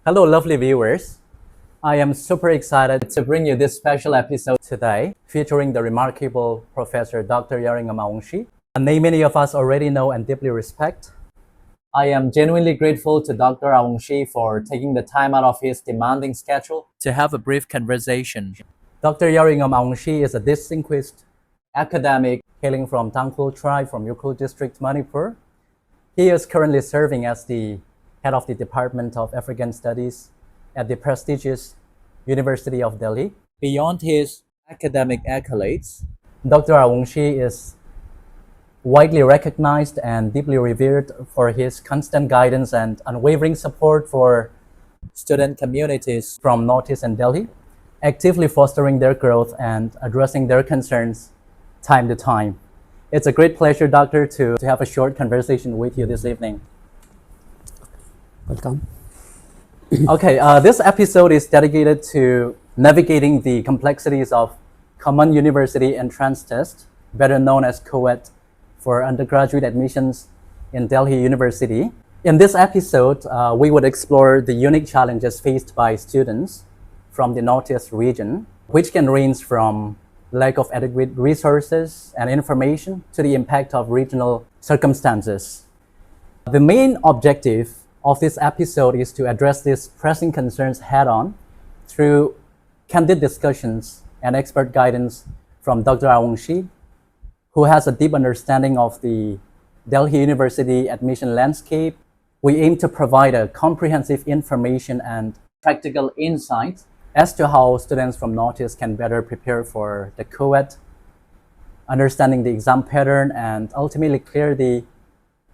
Hello, lovely viewers. I am super excited to bring you this special episode today featuring the remarkable Professor Dr. Yaruingam Awungshi, a name many of us already know and deeply respect. I am genuinely grateful to Dr. Awungshi for taking the time out of his demanding schedule to have a brief conversation. Dr. Yaruingam Awungshi is a distinguished academic hailing from Tangkhul tribe from Ukhrul district, Manipur. He is currently serving as the head of the Department of African Studies at the prestigious University of Delhi. Beyond his academic accolades, Dr. Awungshi is widely recognized and deeply revered for his constant guidance and unwavering support for student communities from Northeast and Delhi, actively fostering their growth and addressing their concerns time to time. It's a great pleasure, Doctor, to have a short conversation with you this evening. Welcome. Okay, this episode is dedicated to navigating the complexities of Common University Entrance Test, better known as CUET, for undergraduate admissions in Delhi University. In this episode, we would explore the unique challenges faced by students from the Northeast region, which can range from lack of adequate resources and information to the impact of regional circumstances. The main objective of this episode is to address these pressing concerns head-on through candid discussions and expert guidance from Dr. Awungshi, who has a deep understanding of the Delhi University admission landscape. We aim to provide a comprehensive information and practical insights as to how students from Northeast can better prepare for the CUET, understanding the exam pattern, and ultimately clear the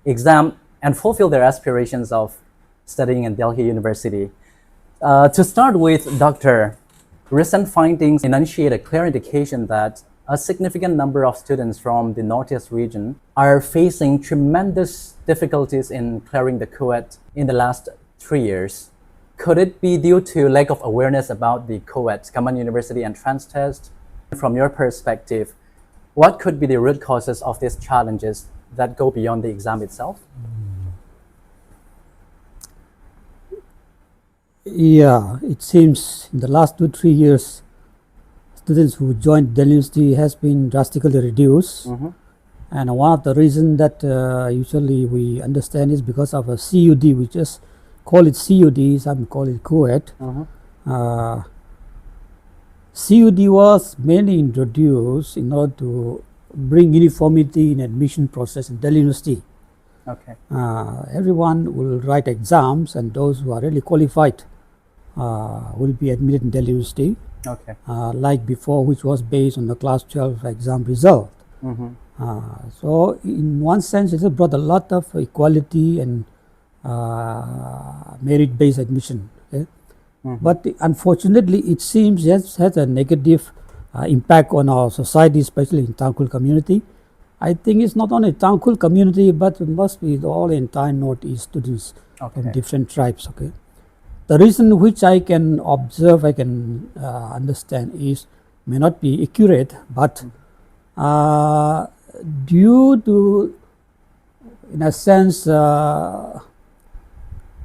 exam and fulfill their aspirations of studying in Delhi University. To start with, Doctor, recent findings enunciate a clear indication that a significant number of students from the Northeast region are facing tremendous difficulties in clearing the CUET in the last 3 years. Could it be due to lack of awareness about the CUET, Common University Entrance Test? From your perspective, what could be the root causes of these challenges that go beyond the exam itself? Yeah, it seems in the last 2-3 years, students who joined Delhi University has been drastically reduced. And one of the reasons that usually we understand is because of a CUD, we just call it CUD, some call it CUET. CUD was mainly introduced in order to bring uniformity in admission process in Delhi University. Okay. Everyone will write exams, and those who are really qualified will be admitted in Delhi University. Okay. Like before, which was based on the class 12 exam result. So in one sense, it has brought a lot of equality and merit-based admission. Okay? But unfortunately, it seems it has a negative impact on our society, especially in Tangkhul community. I think it's not only Tangkhul community, but it must be all entire Northeast students from different tribes. Okay, the reason which I can observe, I can understand is may not be accurate, but due to, in a sense,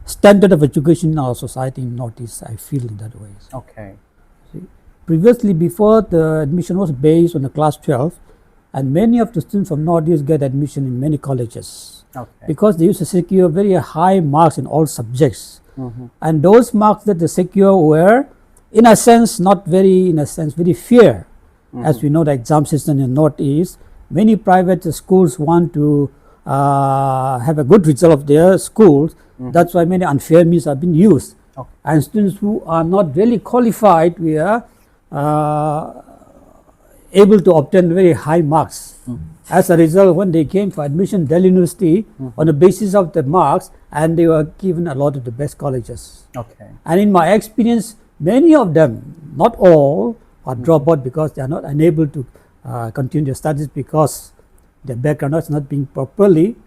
standard of education in our society in Northeast, I feel in that way. Okay. See, previously, before the admission was based on the class 12. And many of the students from Northeast get admission in many colleges because they used to secure very high marks in all subjects. And those marks that they secure were, in a sense, not very, very fair. As we know, the exam system in Northeast, many private schools want to have a good result of their schools. That's why many unfair means have been used. And students who are not really qualified, we are able to obtain very high marks. As a result, when they came for admission in Delhi University, on the basis of the marks, and they were given a lot of the best colleges. And in my experience, many of them, not all, are dropped out because they are not unable to continue their studies because their background is not being properly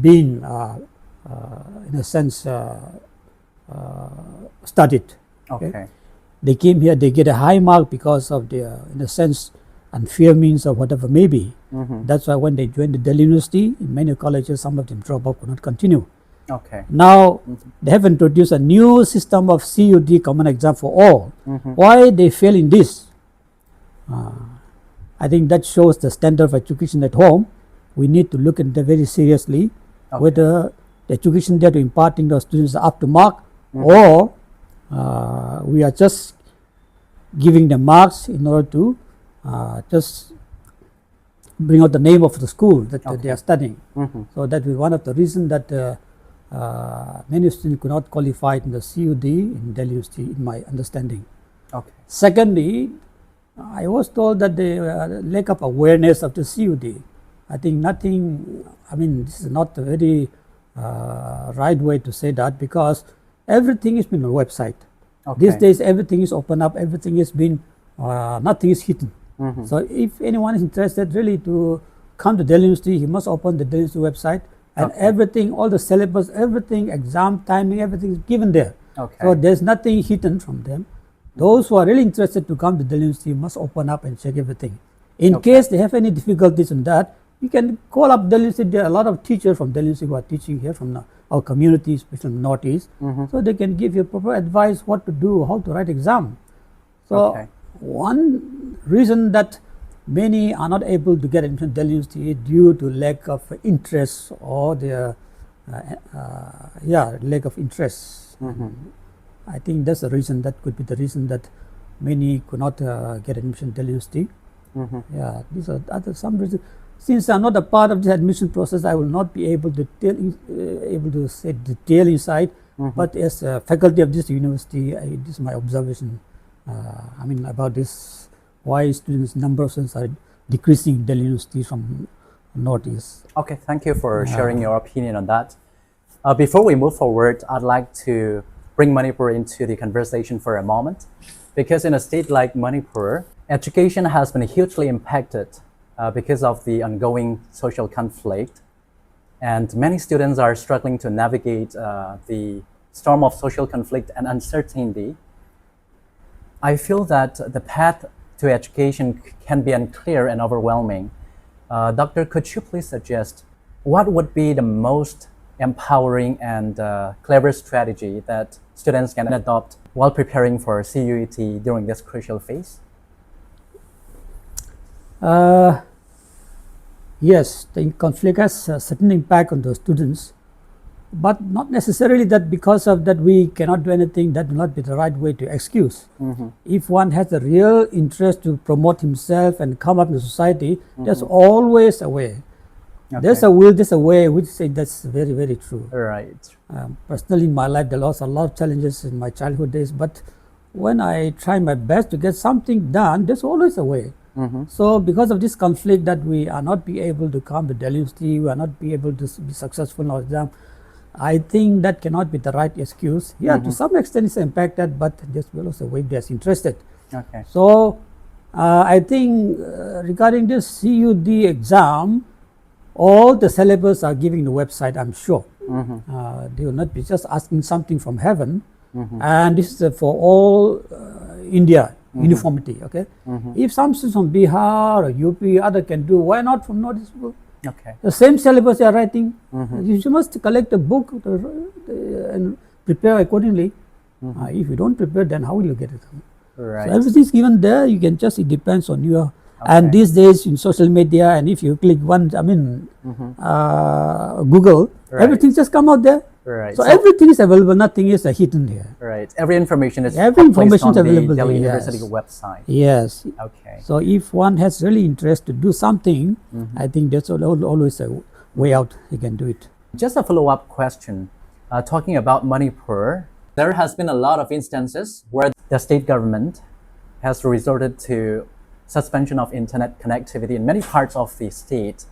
in a sense, studied. They came here, they get a high mark because of their, in a sense, unfair means or whatever may be. That's why when they joined the Delhi University, in many colleges, some of them drop out, could not continue. Okay. Now they have introduced a new system of CUET common exam for all. Why they fail in this? I think that shows the standard of education at home. We need to look at that very seriously, whether the education there to imparting to students are up to mark, or we are just giving them marks in order to just bring out the name of the school that they are studying. So that is one of the reasons that many students could not qualify in the CUET in Delhi University, in my understanding. Okay. Secondly, I was told that the lack of awareness of the CUET. I think nothing, I mean, this is not a very right way to say that, because everything is been on the website. These days everything is open up, everything is been, nothing is hidden. So if anyone is interested really to come to Delhi University, he must open the Delhi University website, and everything, all the syllabus, everything, exam timing, everything is given there. So there's nothing hidden from them. Those who are really interested to come to Delhi University must open up and check everything. In case they have any difficulties in that, you can call up Delhi University. There are a lot of teachers from Delhi University who are teaching here from our community, especially in the Northeast. So they can give you proper advice what to do, how to write exam. So one reason that many are not able to get admission to Delhi University is due to lack of interest, or their lack of interest. I think that's the reason, that could be the reason that many could not get admission to Delhi University. These are some reasons. Since I'm not a part of the admission process, I will not be able to say detail inside. But as a faculty of this university, this is my observation. I mean, about this, why students, number of students are decreasing in Delhi University from Northeast. Okay, thank you for sharing your opinion on that. Before we move forward, I'd like to bring Manipur into the conversation for a moment, because in a state like Manipur, education has been hugely impacted because of the ongoing social conflict, and many students are struggling to navigate the storm of social conflict and uncertainty. I feel that the path to education can be unclear and overwhelming. Doctor, could you please suggest what would be the most empowering and clever strategy that students can adopt while preparing for CUET during this crucial phase? Yes, the conflict has a certain impact on the students, but not necessarily that because of that we cannot do anything. That will not be the right way to excuse. If one has a real interest to promote himself and come up in the society, there's always a way. There's a will, there's a way, which say that's very, very true. Right. Personally, in my life, there was a lot of challenges in my childhood days, but when I try my best to get something done, there's always a way. So because of this conflict that we are not be able to come to Delhi University, we are not be able to be successful in our exam, I think that cannot be the right excuse. To some extent it's impacted, but there's also a way they're interested. So I think regarding this CUET exam, all the syllabus are giving the website, I'm sure. They will not be just asking something from heaven. And this is for all India, uniformity. If some students from Bihar or UP, other can do, why not from Northeast? The same syllabus they are writing. You must collect a book and prepare accordingly. If you don't prepare, then how will you get it? So everything is given there. You can just, it depends on you. And these days in social media, and if you click one, Google, everything just come out there. So everything is available. Nothing is hidden here. Every information is available on the available Delhi there, University website. So if one has really interest to do something, I think there's always a way out. You can do it. Just a follow-up question. Talking about Manipur, there has been a lot of instances where the state government has resorted to suspension of internet connectivity in many parts of the state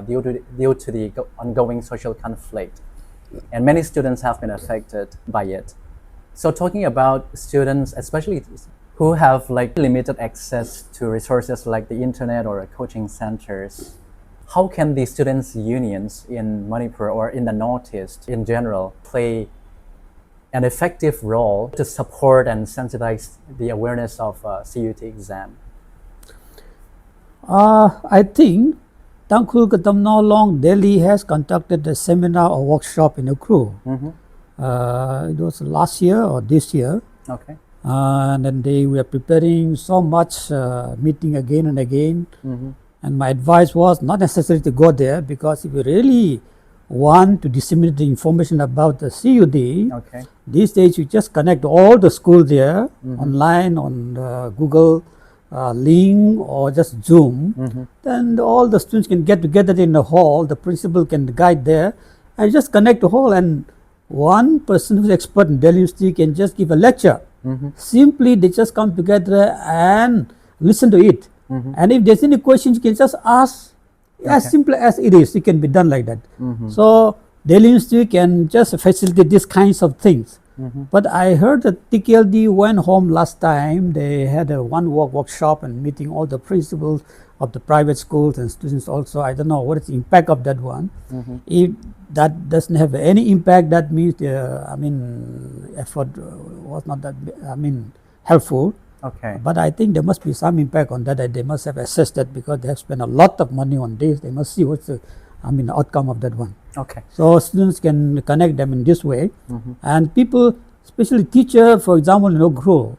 due to the ongoing social conflict. And many students have been affected by it. So talking about students, especially who have limited access to resources like the internet or coaching centers, how can the students' unions in Manipur or in the Northeast in general play an effective role to support and sensitize the awareness of CUET exam? I think Tangkul Katamno Long, Delhi has conducted a seminar or workshop in a crew. It was last year or this year. Okay. And then they were preparing so much meeting again and again. And my advice was not necessary to go there, because if you really want to disseminate the information about the CUD, Okay. these days you just connect all the schools there online on Google link or just Zoom. Then all the students can get together in the hall. The principal can guide there and just connect the hall. And one person who's expert in Delhi University can just give a lecture. Simply, they just come together and listen to it. And if there's any questions, you can just ask. As simple as it is, it can be done like that. So Delhi University can just facilitate these kinds of things. But I heard that TKLD went home last time. They had a workshop and meeting all the principals of the private schools and students also. I don't know what is the impact of that one. If that doesn't have any impact, that means the effort was not that helpful. Okay. But I think there must be some impact on that. They must have assessed that, because they have spent a lot of money on this. They must see what's the outcome of that one. Okay. So students can connect them in this way. And people, especially teacher, for example, grow.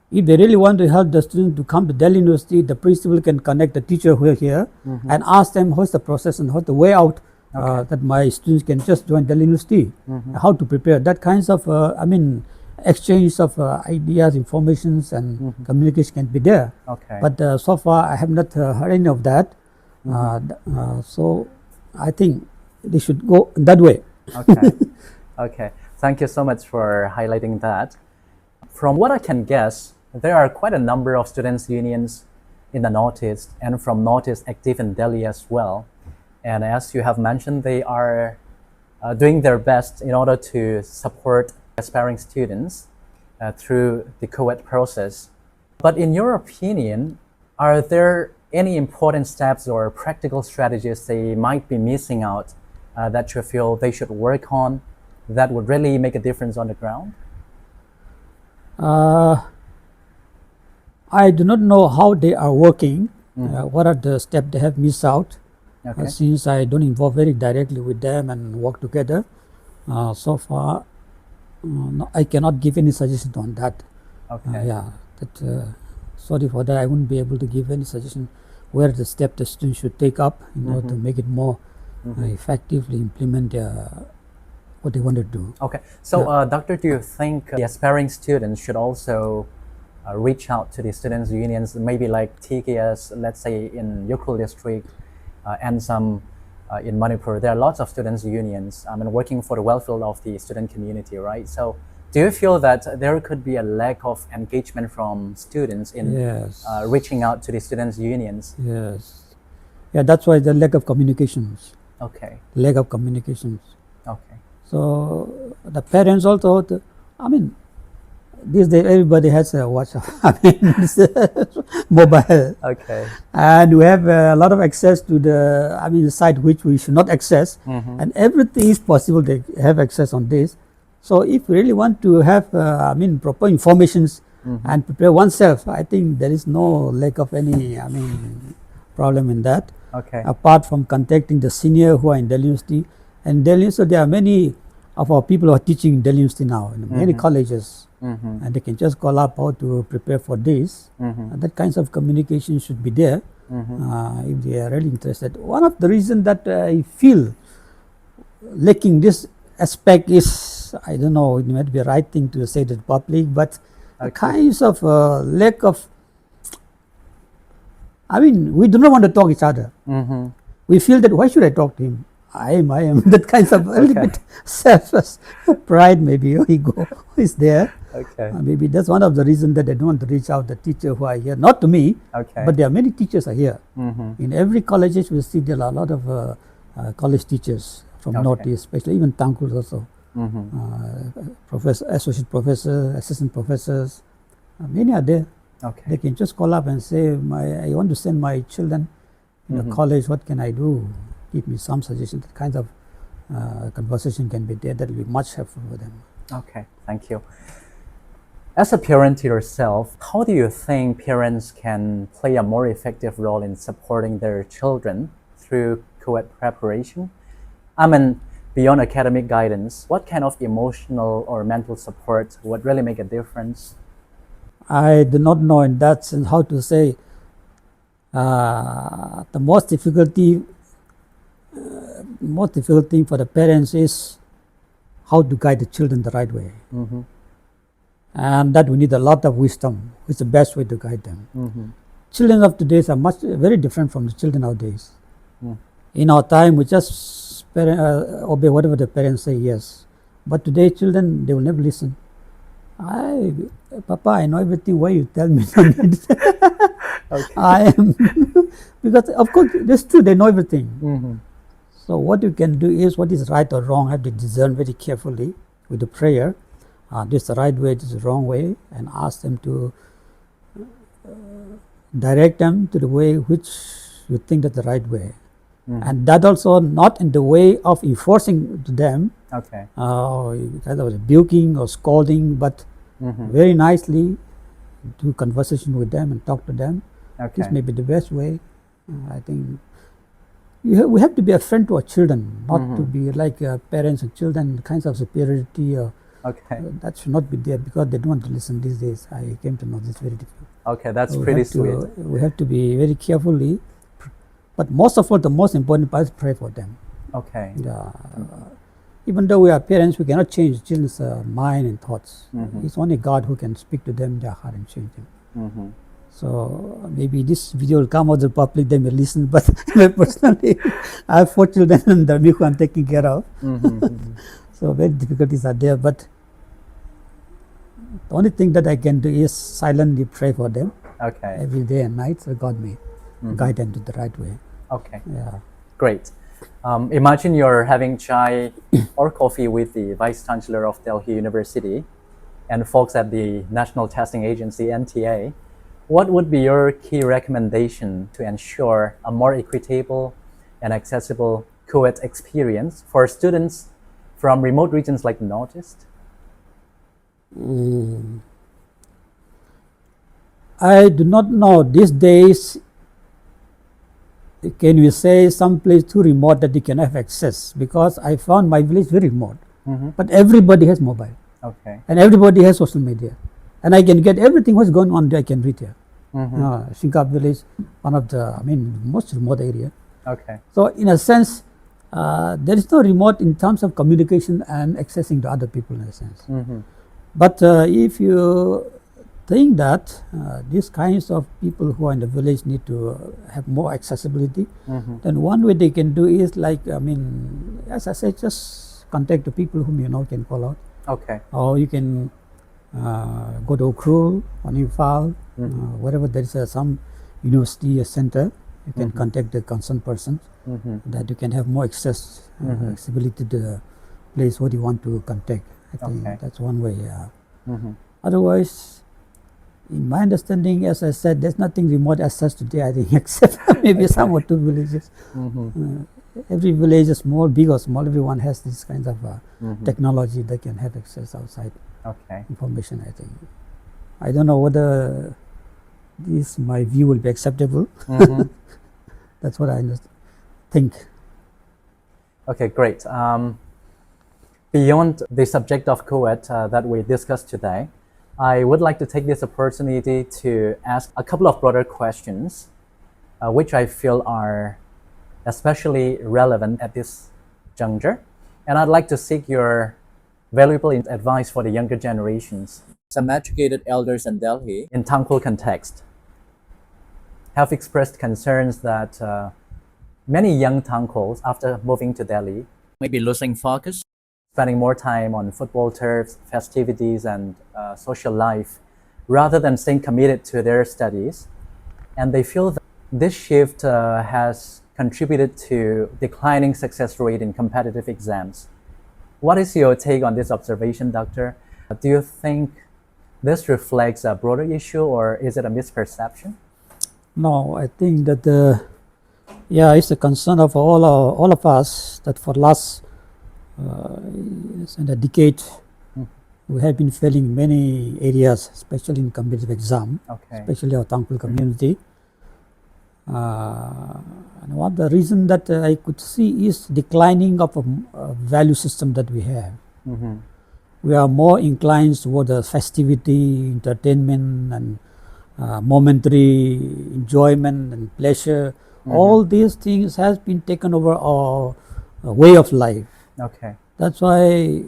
If they really want to help the student to come to Delhi University, the principal can connect the teacher who are here and ask them what's the process and what's the way out that my students can just join Delhi University. How to prepare. That kinds of exchange of ideas, informations, and communication can be there. Okay. But so far I have not heard any of that. So I think they should go that way. Okay. Okay. Thank you so much for highlighting that. From what I can guess, there are quite a number of students' unions in the Northeast, and from Northeast active in Delhi as well. And as you have mentioned, they are doing their best in order to support aspiring students through the CUET process. But in your opinion, are there any important steps or practical strategies they might be missing out that you feel they should work on that would really make a difference on the ground? I do not know how they are working, what are the steps they have missed out, since I don't involve very directly with them and work together. So far, no, I cannot give any suggestion on that. Okay. Sorry for that. I wouldn't be able to give any suggestion where the step the students should take up in order to make it more effectively implement what they want to do. Okay. So, Doctor, do you think the aspiring students should also reach out to the students' unions, maybe like TKS, let's say in Ukhrul district, and some in Manipur? There are lots of students' unions working for the welfare of the student community, right? So, do you feel that there could be a lack of engagement from students in reaching out to the students' unions? Yes. Yeah, that's why the lack of communications. Okay. Lack of communications. Okay. So the parents also, these days everybody has a WhatsApp, mobile. Okay. And we have a lot of access to the site which we should not access, and everything is possible to have access on this. So if we really want to have proper informations and prepare oneself, I think there is no lack of any problem in that. Okay. Apart from contacting the senior who are in Delhi University, and Delhi University, there are many of our people who are teaching in Delhi University now in many colleges, and they can just call up how to prepare for this. And that kinds of communication should be there if they are really interested. One of the reasons that I feel lacking this aspect is, I don't know, it might be a right thing to say to the public, but a kinds of lack of, we do not want to talk each other. We feel that why should I talk to him? I am that kinds of a little bit self pride, maybe, or ego is there. Okay. Maybe that's one of the reasons that they don't want to reach out the teacher who are here, not to me, but there are many teachers are here. In every colleges we see there are a lot of college teachers from Northeast, especially even Tangkul also. Associate professors, assistant professors, many are there. Okay. They can just call up and say, I want to send my children in a college, what can I do? Give me some suggestions. That kind of conversation can be there. That will be much helpful for them. Okay, thank you. As a parent yourself, how do you think parents can play a more effective role in supporting their children through CUET preparation? I mean, beyond academic guidance, what kind of emotional or mental support would really make a difference? I do not know in that sense how to say. The most difficult thing for the parents is how to guide the children the right way. And that we need a lot of wisdom. It's the best way to guide them. Children of today are very different from the children nowadays. In our time, we just obey whatever the parents say, yes. But today, children, they will never listen. Papa, I know everything. Why you tell me? Okay. I am because of course that's true. They know everything. So what you can do is what is right or wrong. Have to discern very carefully with the prayer. This is the right way. This is the wrong way, and ask them to direct them to the way which you think that's the right way. And that also not in the way of enforcing to them. Okay. Kind of rebuking or scolding, but very nicely do conversation with them and talk to them. Okay. This may be the best way. I think we have to be a friend to our children, not to be like parents and children, kinds of superiority. Okay. That should not be there because they don't want to listen these days. I came to know this very difficult. Okay, that's pretty sweet. We have to be very carefully, but most of all, the most important part is pray for them. Okay. Even though we are parents, we cannot change children's mind and thoughts. It's only God who can speak to them, their heart, and change them. So maybe this video will come out to the public, they may listen, but personally, I have 4 children and who I'm taking care of. So very difficulties are there, but the only thing that I can do is silently pray for them every day and night, so God may guide them to the right way. Okay. Yeah. Great. Imagine you're having chai or coffee with the Vice Chancellor of Delhi University and folks at the National Testing Agency, NTA. What would be your key recommendation to ensure a more equitable and accessible CUET experience for students from remote regions like the Northeast? I do not know. These days, can we say some place too remote that they can have access? Because I found my village very remote, but everybody has mobile. Okay. And everybody has social media. And I can get everything what's going on there, I can read here. Shingap village, one of the, most remote area. Okay. So in a sense, there is no remote in terms of communication and accessing to other people in a sense. But if you think that these kinds of people who are in the village need to have more accessibility, then one way they can do is like, as I said, just contact the people whom you know can call out. Okay. Or you can go to Ukrul or Nifal, wherever there is some university or center, you can contact the concerned person that you can have more accessibility to the place what you want to contact. I think that's one way. Otherwise, in my understanding, as I said, there's nothing remote as such today, I think, except maybe some or 2 villages. Every village is small, big or small, everyone has these kinds of technology that can have access outside information, I think. I don't know whether my view will be acceptable. That's what I think. Okay, great. Beyond the subject of CUET that we discussed today, I would like to take this opportunity to ask a couple of broader questions, which I feel are especially relevant at this juncture. And I'd like to seek your valuable advice for the younger generations. Some educated elders in Delhi, in Tangkhul context, have expressed concerns that many young Tangkhuls, after moving to Delhi, may be losing focus, spending more time on football turfs, festivities, and social life, rather than staying committed to their studies. And they feel that this shift has contributed to declining success rate in competitive exams. What is your take on this observation, Doctor? Do you think this reflects a broader issue, or is it a misperception? No, I think that it's a concern of all of us that for last in a decade we have been failing in many areas, especially in competitive exam, especially our Tangkhul community. And one of the reason that I could see is declining of a value system that we have. We are more inclined toward the festivity, entertainment, and momentary enjoyment and pleasure. All these things has been taken over our way of life. Okay. That's why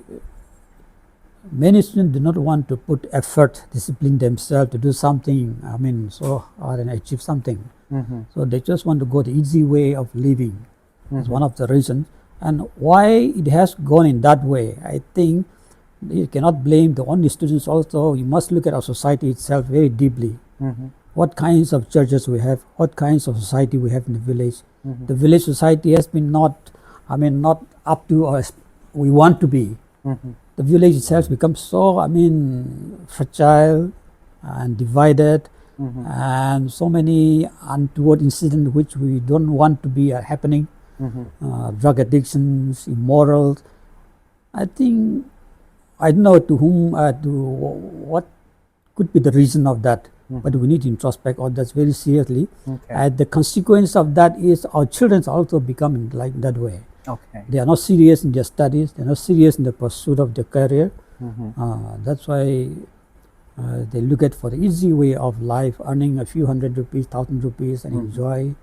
many students do not want to put effort, discipline themselves to do something, so hard and achieve something. So they just want to go the easy way of living. That's one of the reasons. And why it has gone in that way, I think you cannot blame the only students also. You must look at our society itself very deeply. What kinds of churches we have, what kinds of society we have in the village. The village society has been not up to us we want to be. The village itself becomes so, fragile and divided, and so many untoward incidents which we don't want to be happening. Drug addictions, immoral. I think I don't know to whom, what could be the reason of that, but we need to introspect all that very seriously. And the consequence of that is our children also becoming like that way. They are not serious in their studies, they are not serious in the pursuit of their career. That's why they look at for the easy way of life, earning a few hundred rupees, 1,000 rupees, and enjoy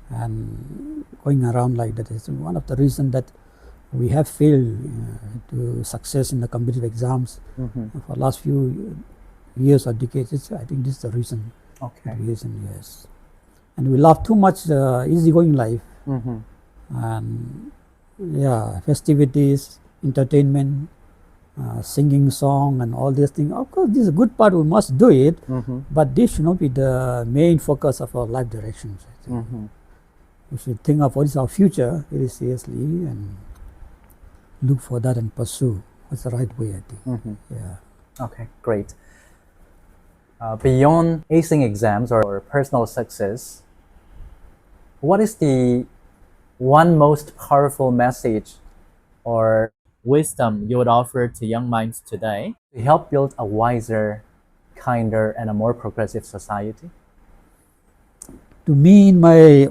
and going around like that. Is one of the reasons that we have failed to success in the competitive exams for the last few years or decades. I think this is the reason. Yes. And we love too much easygoing life. And festivities, entertainment, singing song and all these things. Of course, this is a good part, we must do it, but this should not be the main focus of our life directions. I think. We should think of what is our future very seriously and look for that and pursue. What's the right way, I think. Okay, great. Beyond acing exams or personal success, what is the one most powerful message or wisdom you would offer to young minds today to help build a wiser, kinder, and a more progressive society? To me, in my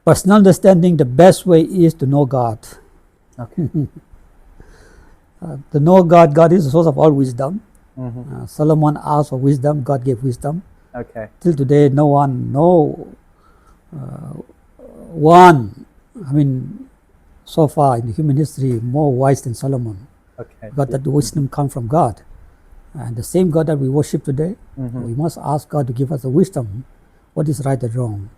personal understanding, the best way is to know God. To know God. God is the source of all wisdom. Solomon asked for wisdom, God gave wisdom. Till today, no one, so far in human history, more wise than Solomon. God, that the wisdom comes from God. And the same God that we worship today, we must ask God to give us the wisdom, what is right and wrong.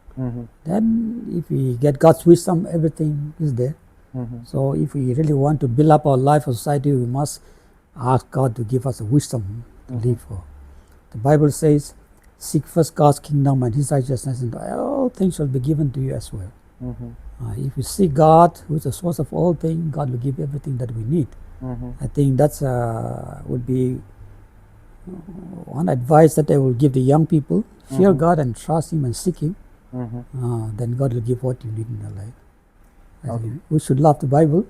Then if we get God's wisdom, everything is there. So if we really want to build up our life or society, we must ask God to give us the wisdom to live for. The Bible says, seek first God's kingdom and His righteousness, and all things shall be given to you as well. If we seek God, who is the source of all things, God will give everything that we need. I think that's would be one advice that I will give the young people. Fear God and trust Him and seek Him. Then God will give what you need in your life. We should love the Bible,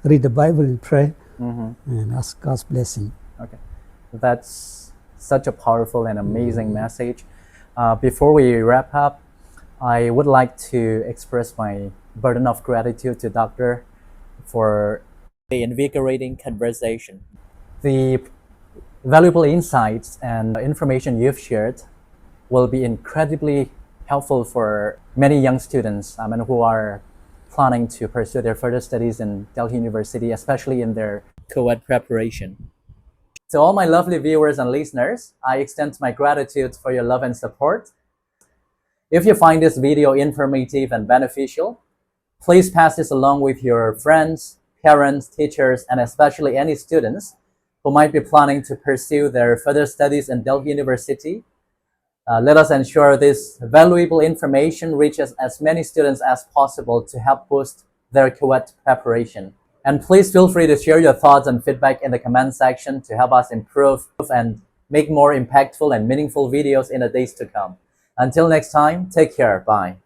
read the Bible and pray, and ask God's blessing. That's such a powerful and amazing message. Before we wrap up, I would like to express my burden of gratitude to Doctor for the invigorating conversation. The valuable insights and information you've shared will be incredibly helpful for many young students who are planning to pursue their further studies in Delhi University, especially in their CUET preparation. To all my lovely viewers and listeners, I extend my gratitude for your love and support. If you find this video informative and beneficial, please pass this along with your friends, parents, teachers, and especially any students who might be planning to pursue their further studies in Delhi University. Let us ensure this valuable information reaches as many students as possible to help boost their CUET preparation. And please feel free to share your thoughts and feedback in the comment section to help us improve and make more impactful and meaningful videos in the days to come. Until next time, take care. Bye.